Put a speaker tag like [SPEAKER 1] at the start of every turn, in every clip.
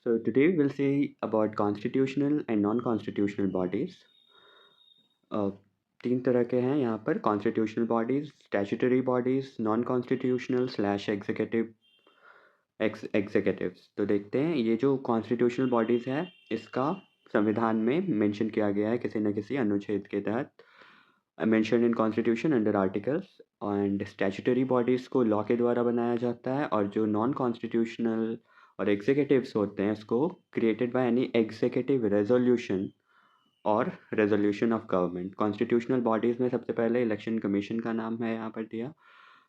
[SPEAKER 1] So today we'll see about constitutional and non-constitutional bodies. Uh, तीन तरह के हैं यहाँ पर constitutional bodies, statutory bodies, non constitutional slash executives. तो देखते हैं ये जो कॉन्स्टिट्यूशनल बॉडीज़ है इसका संविधान में मेंशन किया गया है किसी न किसी अनुच्छेद के तहत, mention in constitution under articles. And statutory bodies को लॉ के द्वारा बनाया जाता है, और जो नॉन कॉन्स्टिट्यूशनल और एग्जीक्यूटिव्स होते हैं इसको created by any executive resolution और resolution of government. Constitutional bodies में सबसे पहले इलेक्शन कमीशन का नाम है यहाँ पर दिया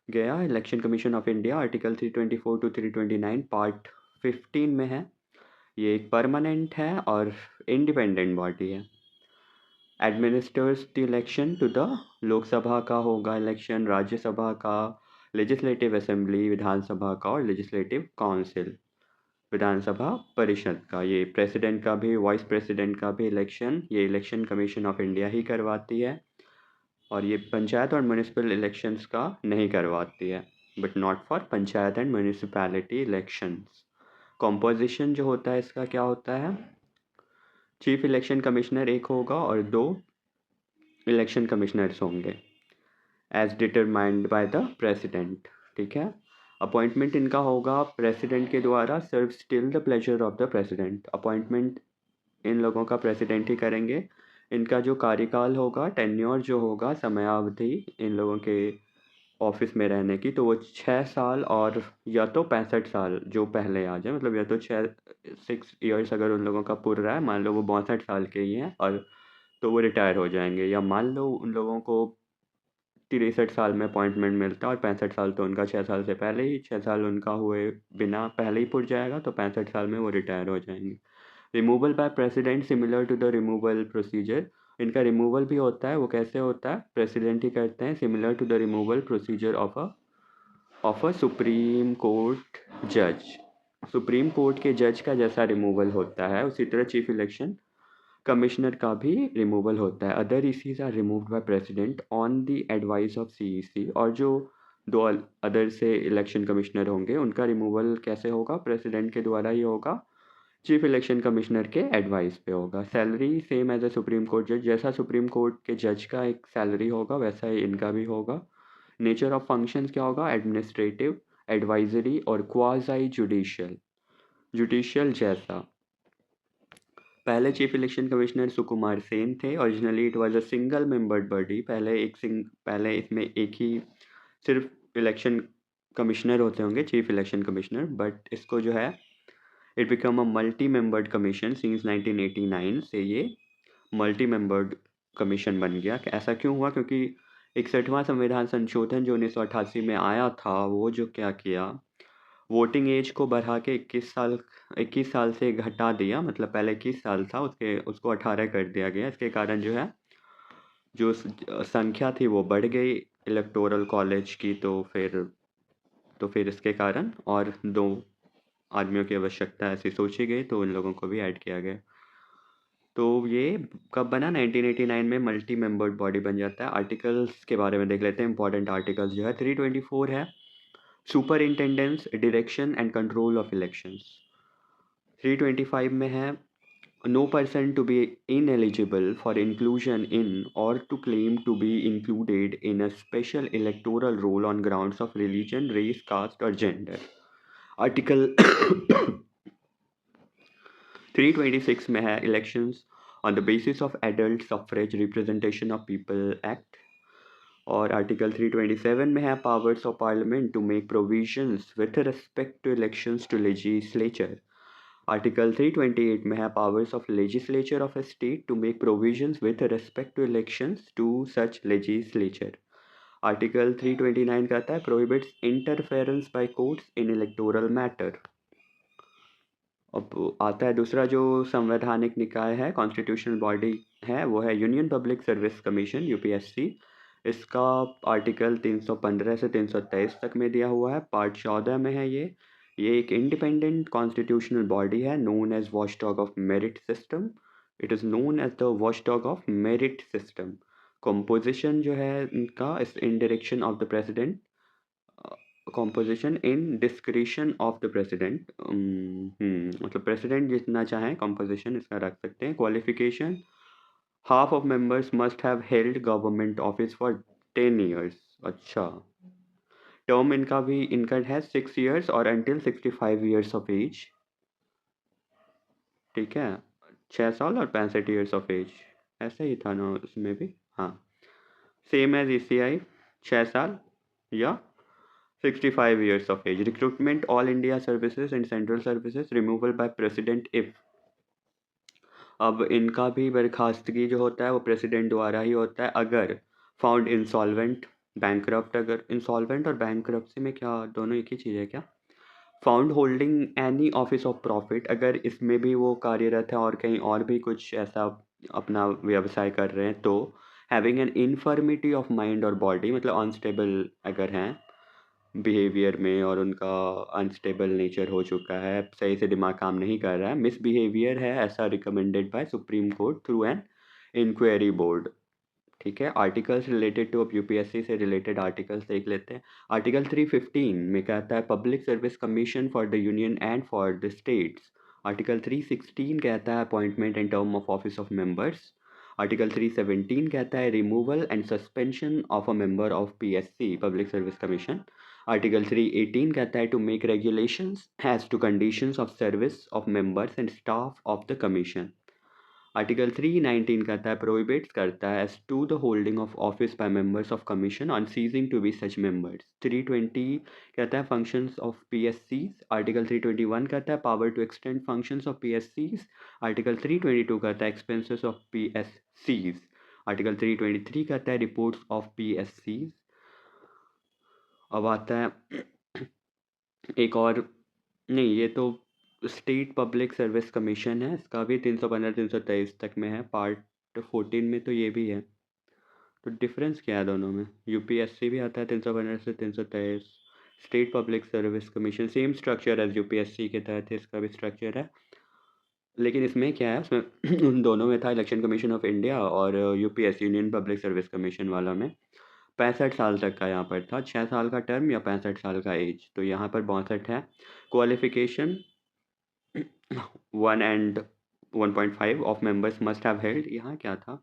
[SPEAKER 1] गया। Election commission of India article 324 to 329 part 15 में है। ये एक परमानेंट है और इंडिपेंडेंट बॉडी है। Administers the election to the Lok Sabha का होगा इलेक्शन, राज्यसभा का, लेजिस्लेटिव असेंबली विधानसभा का, और लेजिस्लेटिव काउंसिल विधानसभा परिषद का। ये प्रेसिडेंट का भी, वाइस प्रेसिडेंट का भी इलेक्शन ये इलेक्शन कमीशन ऑफ इंडिया ही करवाती है, और ये पंचायत और म्यूनिसिपल इलेक्शंस का नहीं करवाती है, but not for panchayat and municipality elections. Composition जो होता है इसका क्या होता है, चीफ इलेक्शन कमिश्नर एक होगा और 2 इलेक्शन कमिश्नर्स होंगे as determined by the president. ठीक है, अपॉइंटमेंट इनका होगा प्रेसिडेंट के द्वारा, serve still the pleasure of the president. Appointment इन लोगों का प्रेसिडेंट ही करेंगे। इनका जो कार्यकाल होगा, टेन्योर जो होगा, समयावधि इन लोगों के ऑफिस में रहने की, तो वो 6 साल और या तो 65 साल जो पहले आ जाए, मतलब या तो 6 ईयर्स अगर उन लोगों का पुर रहा है, मान लो वो 62 साल के ही हैं, और तो वो रिटायर हो जाएंगे। या मान लो उन लोगों को 63 साल में अपॉइंटमेंट मिलता है और 65 साल तो उनका 6 साल से पहले ही, 6 साल उनका हुए बिना पहले ही पुर जाएगा, तो 65 साल में वो रिटायर हो जाएंगे। Removal by president similar to the removal procedure. इनका रिमूवल भी होता है, वो कैसे होता है, प्रेसिडेंट ही करते हैं, similar to the removal procedure of a supreme court जज। सुप्रीम कोर्ट के जज का जैसा रिमूवल होता है उसी तरह चीफ इलेक्शन कमिश्नर का भी रिमूवल होता है। Other ECs are removed by president on the advice of CEC. और जो 2 अदर से इलेक्शन कमिश्नर होंगे उनका रिमूवल कैसे होगा, प्रेसिडेंट के द्वारा ही होगा, चीफ इलेक्शन कमिश्नर के एडवाइस पे होगा। Salary same as a supreme court जज, जैसा सुप्रीम कोर्ट के जज का एक सैलरी होगा वैसा ही इनका भी होगा। नेचर ऑफ फंक्शंस क्या होगा, एडमिनिस्ट्रेटिव, एडवाइजरी और क्वाज़ाई जुडिशियल। जुडिशियल जैसा, पहले chief election commissioner Sukumar Sen थे। Originally it was a single membered body. पहले इसमें एक ही सिर्फ इलेक्शन कमिश्नर होते होंगे, चीफ इलेक्शन कमिश्नर, बट इसको जो है it become a multi membered commission since 1989 से ये मल्टी मेंबर्ड कमीशन बन गया। ऐसा क्यों हुआ, क्योंकि 61वां संविधान संशोधन जो 1988 में आया था, वो जो क्या किया, वोटिंग एज को बढ़ा के 21 साल से घटा दिया। मतलब पहले 21 साल था, उसको 18 कर दिया गया। इसके कारण जो है जो संख्या थी वो बढ़ गई इलेक्टोरल कॉलेज की, तो फिर इसके कारण और 2 आदमियों की आवश्यकता ऐसी सोची गई, तो उन लोगों को भी ऐड किया गया। तो ये कब बना, 1989 में मल्टी मेंबर्ड बॉडी बन जाता है। आर्टिकल्स के बारे में देख लेते हैं, इंपॉर्टेंट आर्टिकल्स जो है 324 है, superintendence, direction and control of elections. 325 में है, no person to be ineligible for inclusion in or to claim to be included in a special electoral roll on grounds of religion, race, caste or gender. Article 326 में है, elections on the basis of adult suffrage representation of people act. और article 327 में है, powers of parliament to make provisions with respect to elections to legislature. Article 328 में है, powers of legislature of a state to make provisions with respect to elections to such legislature. Article 329 कहता है, prohibits interference by courts in electoral matter. अब आता है दूसरा जो संवैधानिक निकाय है, कॉन्स्टिट्यूशनल बॉडी है, वो है union public service commission, UPSC. इसका आर्टिकल 315 से 323 तक में दिया हुआ है, पार्ट 14 में है ये एक इंडिपेंडेंट कॉन्स्टिट्यूशनल बॉडी है, known as watchdog of merit system. It is known as the watchdog of merit system. Composition जो है इनका, is in direction of the president, composition in discretion of the president, मतलब president जितना चाहें composition इसका रख सकते हैं। Qualification, half of members must have held government office for 10 years। अच्छा, टर्म इनका है 6 years और अंटिल 65 years ऑफ एज। ठीक है, 6 साल और 65 years ऑफ एज, ऐसा ही था ना उसमें भी। हाँ, सेम एज ECI, 6 साल या 65 years of age। Recruitment, all India services and central services, removal by president if। अब इनका भी बर्खास्तगी जो होता है वो प्रेसिडेंट द्वारा ही होता है अगर फाउंड इंसॉल्वेंट, बैंकरप्ट। अगर इंसॉल्वेंट और बैंकरप्सी में क्या दोनों एक ही चीज़ है क्या? Found holding any office of profit, अगर इसमें भी वो कार्यरत है और कहीं और भी कुछ ऐसा अपना व्यवसाय कर रहे हैं तो। Having an infirmity of mind और बॉडी, मतलब अनस्टेबल अगर हैं बिहेवियर में और उनका अनस्टेबल नेचर हो चुका है, सही से दिमाग काम नहीं कर रहा है, मिसबिहेवियर है, ऐसा recommended by supreme court through an inquiry board. ठीक है, आर्टिकल्स रिलेटेड टू, अब यूपीएससी से रिलेटेड आर्टिकल्स देख लेते हैं। आर्टिकल 315 में कहता है public service commission for the union and for the states. Article 316 कहता है appointment and term of office of members. Article 317 कहता है removal and suspension of a member of PSC, public service commission. Article 318 कहता है to make regulations has to conditions of service of members and staff of the commission. Article 319 कहता है prohibits करता है as to the holding of office by members of commission on ceasing to be such members. 320 कहता है functions of पीएससीज। Article 321 कहता है power to extend functions of पीएससीज। आर्टिकल 322 कहता है एक्सपेंसेस ऑफ पीएससीज। आर्टिकल 323 कहता है रिपोर्ट्स ऑफ पीएससीज। अब आता है एक और, नहीं ये तो स्टेट पब्लिक सर्विस कमीशन है, इसका भी 315 323 तक में है, पार्ट 14 में तो ये भी है। तो डिफरेंस क्या है दोनों में? यूपीएससी भी आता है 315 से 323, state public service commission same structure as UPSC के तहत इसका भी स्ट्रक्चर है, लेकिन इसमें क्या है, उसमें उन दोनों में था इलेक्शन कमीशन ऑफ इंडिया और UPSC union public service commission वाला में 65 साल तक का यहाँ पर था, 6 साल का टर्म या 65 साल का एज, तो यहाँ पर 62 है। Qualification 1 and 1.5 of members must have held, यहाँ क्या था,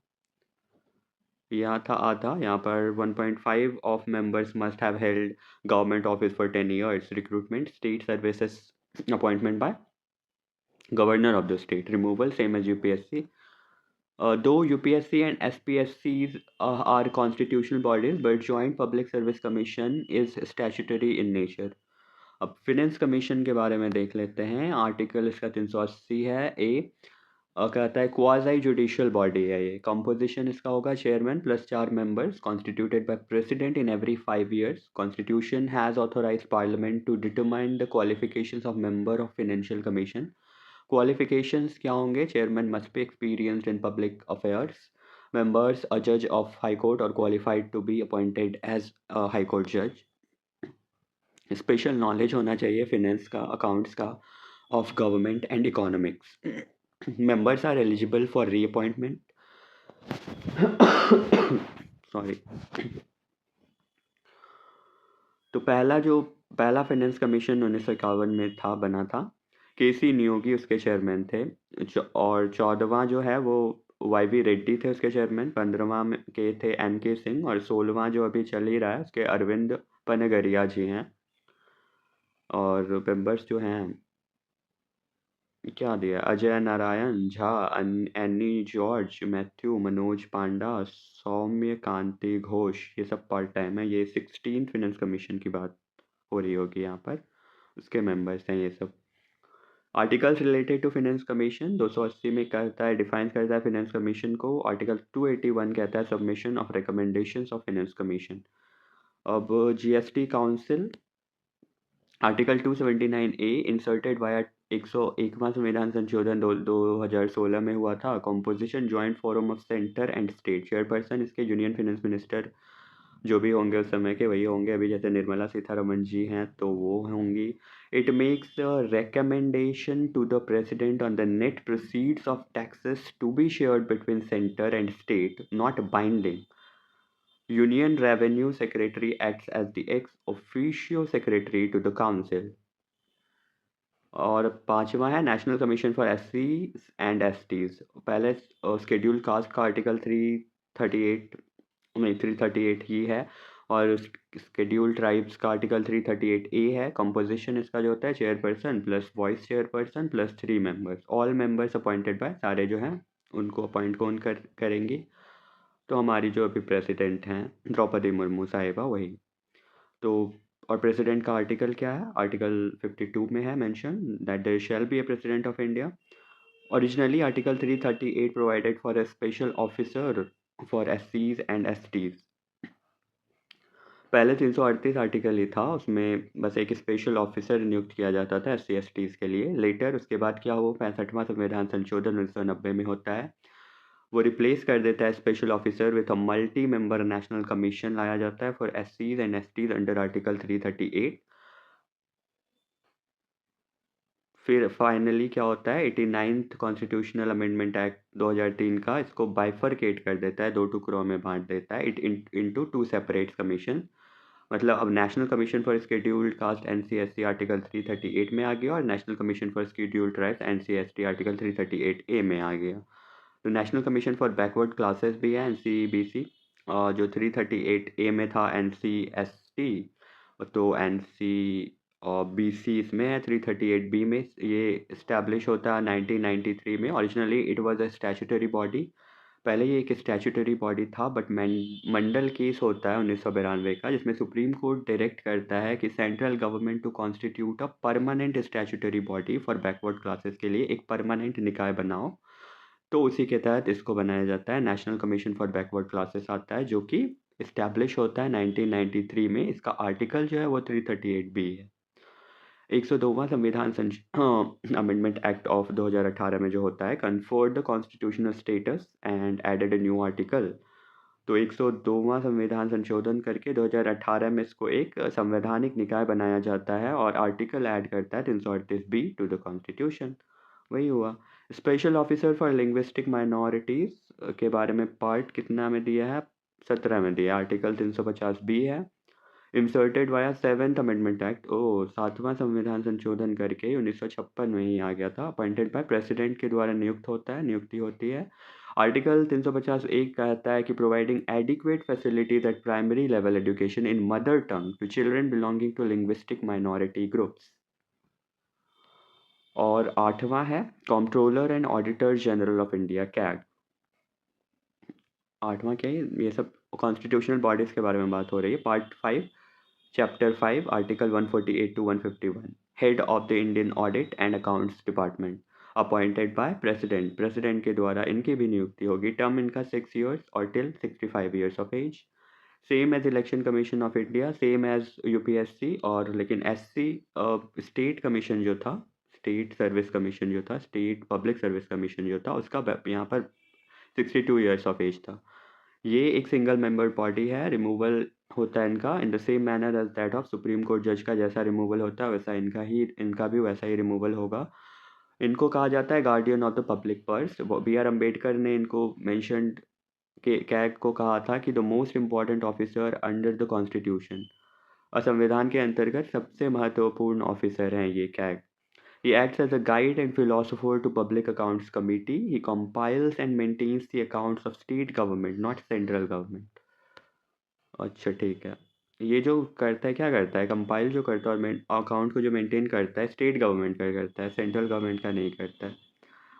[SPEAKER 1] यहाँ था आधा, यहाँ पर 1.5 of members must have held government office for 10 years। Recruitment, state services appointment by governor of the state. Removal same as UPSC. Though UPSC and SPSCs are constitutional bodies, but Joint Public Service Commission is statutory in nature। अब finance commission के बारे में देख लेते हैं। Article इसका 380 है ए, कहता है क्वाज़ी जुडिशियल बॉडी है ये। कंपोजिशन इसका होगा chairman plus 4 members constituted by president in every 5 years। Constitution has authorise parliament to determine the qualifications of member of financial commission. Qualifications क्या होंगे? Chairman must be experienced in public affairs, members a जज of high court और qualified to be appointed as high court जज। Special knowledge होना चाहिए finance का, accounts का, of government and economics. Members are eligible for reappointment. Sorry. तो पहला finance commission 1951 में था, बना था। केसी नियोगी उसके चेयरमैन थे। और 14वां जो है वो YV रेड्डी थे उसके चेयरमैन। 15वां के थे NK सिंह और 16वां जो अभी चल ही रहा है उसके अरविंद पनगरिया जी हैं। और मेंबर्स जो हैं क्या दिया, अजय नारायण झा, एनी जॉर्ज, मैथ्यू, मनोज पांडा, सौम्य कांति घोष, ये सब पार्ट टाइम है। ये 16th फाइनेंस कमीशन की बात हो रही होगी यहाँ पर, उसके मेंबर्स हैं ये सब। Articles related to finance commission 280 में कहता है, डिफाइन करता है फाइनेंस कमीशन को। आर्टिकल 281 कहता है submission of recommendations of finance commission. अब GST council, article 279A inserted via 101वां संविधान संशोधन 2016 में हुआ था। Composition joint forum of centre and state. Chairperson इसके यूनियन फाइनेंस मिनिस्टर जो भी होंगे उस समय के वही होंगे, अभी जैसे निर्मला सीतारमण जी हैं तो वो होंगी। It makes recommendation to the president on the net proceeds of taxes to be shared between centre and state, not binding. Union revenue secretary acts as the ex officio secretary to the council. और पांचवा है national commission for SC and STs. पहले schedule caste का article 338 नहीं 338 ही है, और schedule tribes का article 338A है। कंपोजिशन इसका जो होता है chairperson plus vice chairperson plus 3 members, all members appointed by, सारे जो हैं उनको अपॉइंट कौन करेंगी, तो हमारी जो अभी प्रेसिडेंट हैं द्रौपदी मुर्मू साहिबा वही। तो और प्रेसिडेंट का आर्टिकल क्या है, आर्टिकल 52 में है mention that there shall be a president of India. Originally article 338 provided for a special officer for एससीज एंड एसटीज। पहले 338 आर्टिकल ही था, उसमें बस एक स्पेशल ऑफिसर नियुक्त किया जाता था एससी एसटीज के लिए। लेटर उसके बाद क्या हुआ, 65वां संविधान संशोधन 1990 में होता है, वो रिप्लेस कर देता है special officer with a multi member national commission लाया जाता है फॉर एससीज एंड एसटीज अंडर आर्टिकल 338। फिर फाइनली क्या होता है, 89th कॉन्स्टिट्यूशनल अमेंडमेंट एक्ट 2003 का इसको बाइफरकेट कर देता है, दो टुकड़ों में बांट देता है, it into two separate commission. मतलब अब national commission for scheduled caste NCSC article 338 में आ गया, और national commission for scheduled tribes NCST article 338A में आ गया। तो national commission for backward classes भी है NCBC, जो 338A में था NCST, तो NCBC इसमें है 338B में। ये इस्टेब्लिश होता है 1993 में। Originally it was a statutory body, पहले ये एक स्टैट्यूटरी बॉडी था, बट मंडल केस होता है 1992 का, जिसमें सुप्रीम कोर्ट डायरेक्ट करता है कि central government to constitute a permanent statutory body for backward classes के लिए एक परमानेंट निकाय बनाओ। तो उसी के तहत इसको बनाया जाता है, national commission for backward classes आता है, जो कि इस्टेब्लिश होता है 1993 में। इसका आर्टिकल जो है वो 338B है। 102वां संविधान अमेंडमेंट एक्ट ऑफ 2018 में जो होता है, conferred the constitutional status and added a new article. तो 102वां संविधान संशोधन करके 2018 में इसको एक संवैधानिक निकाय बनाया जाता है, और आर्टिकल ऐड करता है 338B टू द कॉन्स्टिट्यूशन। वही हुआ। Special officer for linguistic minorities के बारे में पार्ट कितना में दिया है, 17 में दिया, आर्टिकल 350B है। Inserted via seventh amendment act, ओ सातवां संविधान संशोधन करके 1956 में ही आ गया था। अपॉइंटेड बाय प्रेसिडेंट के द्वारा नियुक्त होता है, नियुक्ति होती है। आर्टिकल 350 कहता है कि providing adequate facilities at primary level education in mother tongue to children belonging to linguistic minority groups. और आठवां है controller and auditor general of India CAG. आठवां क्या है, ये सब कॉन्स्टिट्यूशनल बॉडीज के बारे में बात हो रही है। Part 5 chapter 5 article 148 to 151, head of the Indian audit and accounts department appointed by president, president के द्वारा इनकी भी नियुक्ति होगी। टर्म इनका 6 ईयर्स और till 65 years of age. Same as election commission of India, same as UPSC, और लेकिन SC स्टेट कमीशन जो था, स्टेट सर्विस कमीशन जो था, स्टेट पब्लिक सर्विस कमीशन जो था, उसका यहाँ पर 62 ईयर्स ऑफ एज था। ये एक सिंगल मेंबर बॉडी है। रिमूवल होता है इनका in the same manner as that of supreme court जज का जैसा रिमूवल होता है, वैसा इनका भी वैसा ही रिमूवल होगा। इनको कहा जाता है guardian of the public purse. BR Ambedkar ने इनको मेंशनड के कैग को कहा था कि the most important officer under the constitution, और संविधान के अंतर्गत सबसे महत्वपूर्ण ऑफिसर हैं ये CAG. He acts as a guide and philosopher to Public Accounts Committee. He compiles and maintains the accounts of state government, not central government. अच्छा ठीक है। ये जो करता है क्या करता है, कंपाइल जो करता है और अकाउंट को जो मेंटेन करता है स्टेट गवर्नमेंट का करता है, सेंट्रल गवर्नमेंट का नहीं करता है।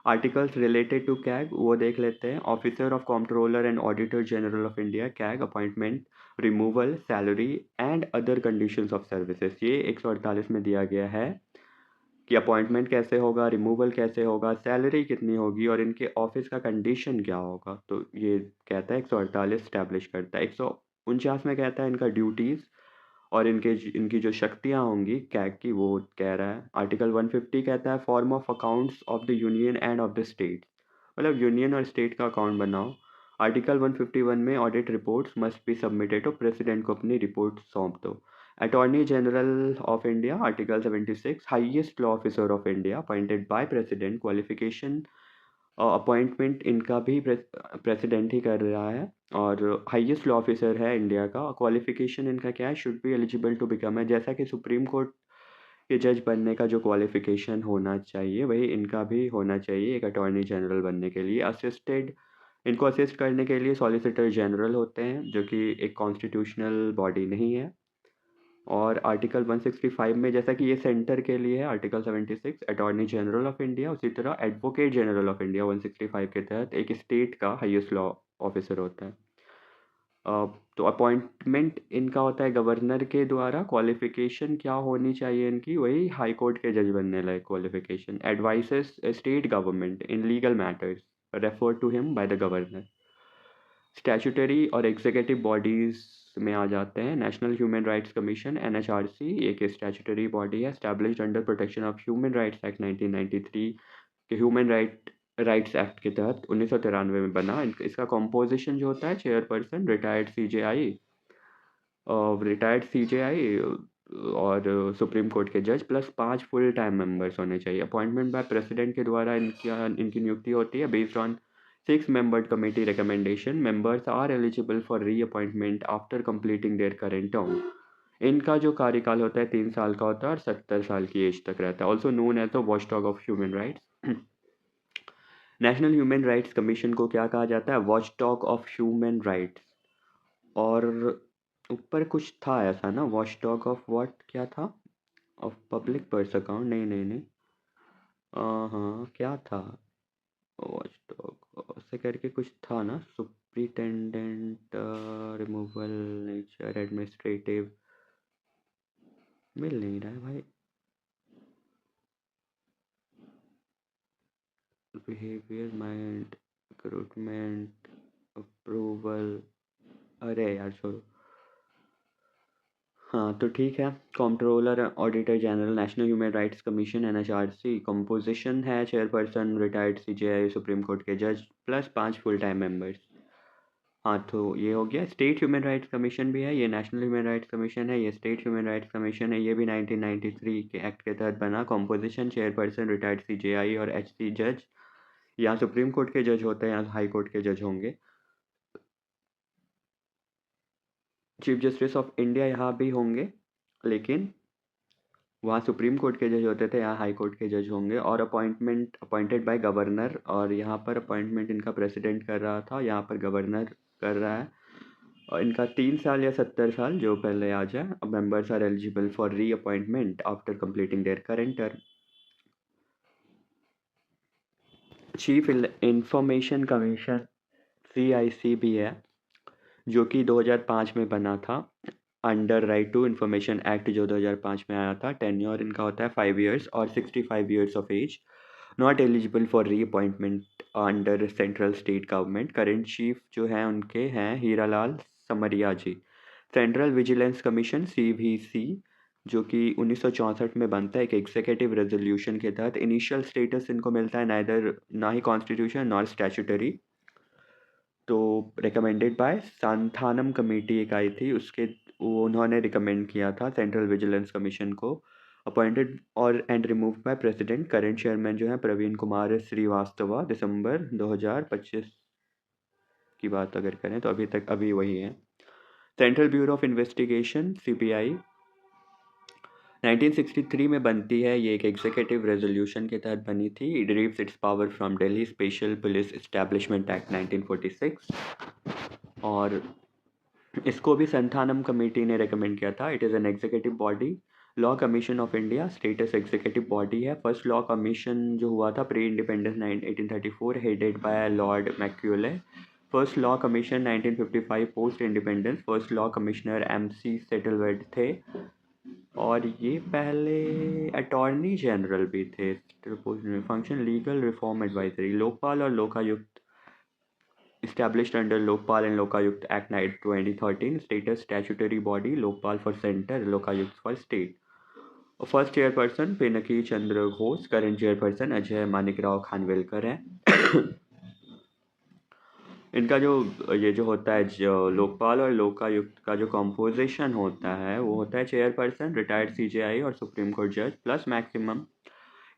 [SPEAKER 1] आर्टिकल्स रिलेटेड टू कैग वो देख लेते हैं। Officer of controller and auditor general of India CAG, appointment, removal, salary and other conditions of services, ये 148 में दिया गया है कि अपॉइंटमेंट कैसे होगा, रिमूवल कैसे होगा, सैलरी कितनी होगी, और इनके ऑफिस का कंडीशन क्या होगा। तो ये कहता है 148 स्टैब्लिश करता है। 149 में कहता है इनका ड्यूटीज़ और इनकी जो शक्तियाँ होंगी कैग की, वो कह रहा है। आर्टिकल 150 कहता है form of accounts of the union end of the state, मतलब यूनियन और स्टेट का अकाउंट बनाओ। आर्टिकल 151 में audit reports must be submitted, तो प्रेसिडेंट को अपनी रिपोर्ट सौंप दो। Attorney general of India, article 76, highest law officer of India appointed by president, qualification appointment इनका भी प्रेसिडेंट ही कर रहा है और हाईएस्ट लॉ ऑफिसर है इंडिया का। क्वालिफिकेशन इनका क्या है, should be eligible to become है, जैसा कि सुप्रीम कोर्ट के जज बनने का जो क्वालिफिकेशन होना चाहिए वही इनका भी होना चाहिए एक अटॉर्नी जनरल बनने के लिए। इनको असिस्ट करने के लिए सॉलिसिटर जनरल होते हैं, जो कि एक कॉन्स्टिट्यूशनल बॉडी नहीं है। और आर्टिकल 165 में, जैसा कि ये सेंटर के लिए है, article 76 attorney general of India, उसी तरह एडवोकेट जनरल ऑफ इंडिया 165 के तहत एक स्टेट का हाईएस्ट लॉ ऑफिसर होता है। तो अपॉइंटमेंट इनका होता है गवर्नर के द्वारा। क्वालिफिकेशन क्या होनी चाहिए इनकी, वही हाई कोर्ट के जज बनने लायक qualification. Advises state government in legal matters refer to him by the governor. Statutory और एग्जीक्यूटिव बॉडीज़ में आ जाते हैं। National human rights commission NHRC एक स्टैट्यूटरी बॉडी है established under protection of human rights act 1993 के ह्यूमन राइट्स एक्ट के तहत 1993 में बना। इसका कॉम्पोजिशन जो होता है, चेयरपर्सन रिटायर्ड CJI और सुप्रीम कोर्ट के जज प्लस 5 फुल टाइम मेंबर्स होने चाहिए। अपॉइंटमेंट बाय प्रेसिडेंट के द्वारा इनकी नियुक्ति होती है based on 6-membered committee recommendation. Members are eligible for reappointment after completing their current term. इनका जो कार्यकाल होता है 3 साल का होता है और 70 साल की एज तक रहता है। Also known as the watchdog of human rights. National human rights commission को क्या कहा जाता है, वॉचडॉग ऑफ ह्यूमन राइट्स। और ऊपर कुछ था ऐसा ना, वॉचडॉग ऑफ व्हाट, क्या था, ऑफ पब्लिक पर्स अकाउंट, नहीं हाँ क्या था, वॉचडॉग से करके कुछ था ना, सुप्रिटेंडेंट रिमूवल नेचर एडमिनिस्ट्रेटिव, मिल नहीं रहा है भाई। बिहेवियर माइंड रिक्रूटमेंट अप्रूवल, अरे यार छोड़ो। हाँ तो ठीक है। Controller auditor general national human rights commission NHRC। Composition है chairperson retired CJI supreme court के जज प्लस 5 फुल टाइम मेंबर्स। हाँ तो ये हो गया। स्टेट ह्यूमन राइट्स कमीशन भी है, ये नेशनल ह्यूमन राइट्स कमीशन है, ये स्टेट ह्यूमन राइट्स कमीशन है, ये भी 1993 के एक्ट के तहत बना। कॉम्पोजिशन चेयरपर्सन रिटायर्ड CJI और HC जज, यहाँ सुप्रीम कोर्ट के जज होते हैं, यहाँ हाई कोर्ट के जज होंगे। चीफ जस्टिस ऑफ इंडिया यहाँ भी होंगे, लेकिन वहाँ सुप्रीम कोर्ट के जज होते थे, यहाँ हाई कोर्ट के जज होंगे। और अपॉइंटेड बाय गवर्नर, और यहाँ पर अपॉइंटमेंट इनका प्रेसिडेंट कर रहा था, यहाँ पर गवर्नर कर रहा है। और इनका 3 साल या 70 साल जो पहले आ जाए। Members are eligible for reappointment after completing their current term. Chief information commission CIC भी है, जो कि 2005 में बना था under right to information act, जो 2005 में आया था। टेन्योर इनका होता है 5 years और 65 years of age. Not eligible for reappointment under central state government. Current chief जो हैं उनके हैं Heeralal Samariya ji. Central vigilance commission CVC, जो कि 1964 में बनता है एक एग्जीक्यूटिव रेजोल्यूशन के तहत। इनिशियल स्टेटस इनको मिलता है ना ही कॉन्स्टिट्यूशन नॉर स्टैट्यूटरी। तो रिकमेंडेड बाय सांथानम कमेटी एक आई थी, उन्होंने रिकमेंड किया था सेंट्रल विजिलेंस कमीशन को। अपॉइंटेड और and remove by president. Current chairman जो है प्रवीण कुमार श्रीवास्तव। दिसंबर 2025 की बात अगर करें तो अभी वही है। Central bureau of investigation CBI 1963 में बनती है, ये एक एग्जीक्यूटिव रेजोल्यूशन के तहत बनी थी। It derives its power from Delhi special police establishment act 1946। और इसको भी संथानम कमेटी ने रेकमेंड किया था। It is an executive body. Law commission of India status executive body है। फर्स्ट लॉ कमीशन जो हुआ था pre independence 1834, headed by Lord Macaulay. First law commission 1955 post independence, first law commissioner MC सेटलवेड थे। और ये पहले अटॉर्नी जनरल भी थे। Function legal reform advisory. Lokpal और Lokayukta established under Lokpal and Lokayukt Act 2013. Status statutory body Lokpal for center, Lokayukt for state. First chairperson Pinaki Chandra Ghose. Current chairperson Ajay Manikrao Khanwilkar है। इनका ये जो होता है, जो लोकपाल और लोकायुक्त का जो कंपोजिशन होता है, वो होता है चेयरपर्सन रिटायर्ड CJI और सुप्रीम कोर्ट जज plus maximum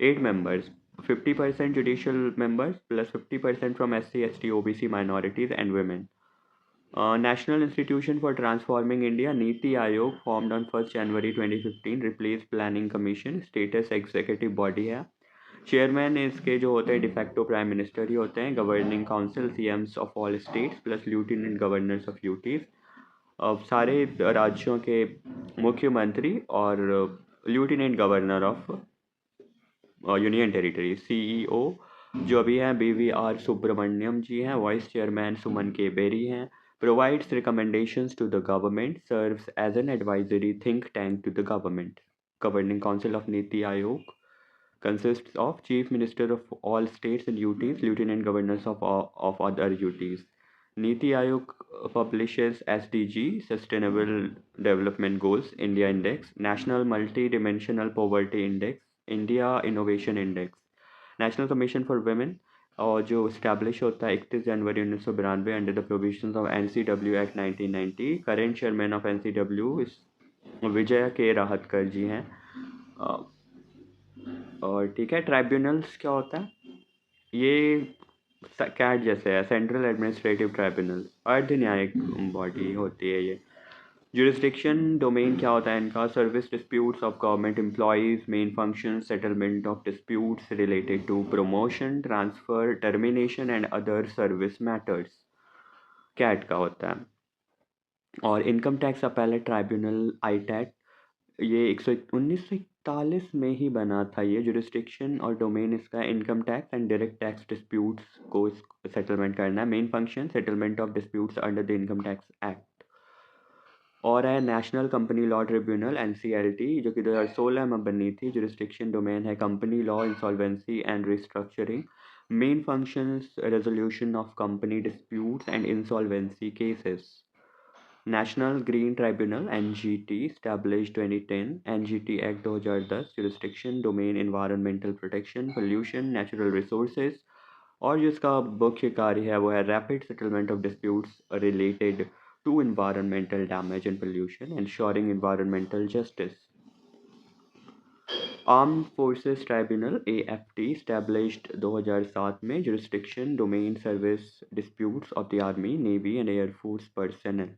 [SPEAKER 1] 8 members। 50% judicial members plus 50% from SC, ST, OBC minorities and women. National Institution for Transforming India, Niti Aayog, formed on 1st January 2015, replaced Planning Commission, status executive body है. Chairman इसके जो होते हैं de facto prime minister ही होते हैं. Governing council CM's of all states plus lieutenant governors of UTs. सारे राज्यों के मुख्यमंत्री और lieutenant governor of union territory. CEO जो अभी हैं BVR सुब्रमण्यम जी हैं. वाइस चेयरमैन सुमन के बेरी हैं. Provides recommendations to the government, serves as an advisory think tank to the government. Governing Council of Niti Aayog consists of Chief Minister of all states and UTs, Lieutenant Governors of other UTs. Niti Aayog publishes SDG, Sustainable Development Goals, India Index, National Multi-Dimensional Poverty Index, India Innovation Index, National Commission for Women, और जो establish होता है 31 जनवरी 1992 under the provisions of NCW act 1990. Current chairman of NCW विजय के राहतकर जी हैं. और ठीक है, tribunals क्या होता है? ये कैट जैसे है, सेंट्रल एडमिनिस्ट्रेटिव ट्राइब्यूनल, अर्ध न्यायिक बॉडी होती है ये. Jurisdiction domain क्या होता है इनका? Service disputes of government employees, main functions, settlement of disputes related to promotion, transfer, termination and other service matters. CAT का होता है. और income tax appellate tribunal ITAT, ये 1941 में ही बना था. ये जुरिस्डिक्शन और डोमेन इसका income tax and direct tax disputes को सेटलमेंट करना है. Main function settlement of disputes under the income tax act. और है national company law tribunal NCLT, जो कि 2016 में बनी थी. जुरिस्डिक्शन डोमेन है company law, insolvency and restructuring. Main functions resolution of company disputes and insolvency cases. National green tribunal NGT, established 2010. NGT act 2010. Jurisdiction domain environmental protection, pollution, natural resources. और जो इसका मुख्य कार्य है वो है rapid settlement of disputes related to environmental damage and pollution, ensuring environmental justice. Armed Forces Tribunal AFT, established 2007 में. Jurisdiction, domain, service disputes of the Army, Navy and Air Force personnel.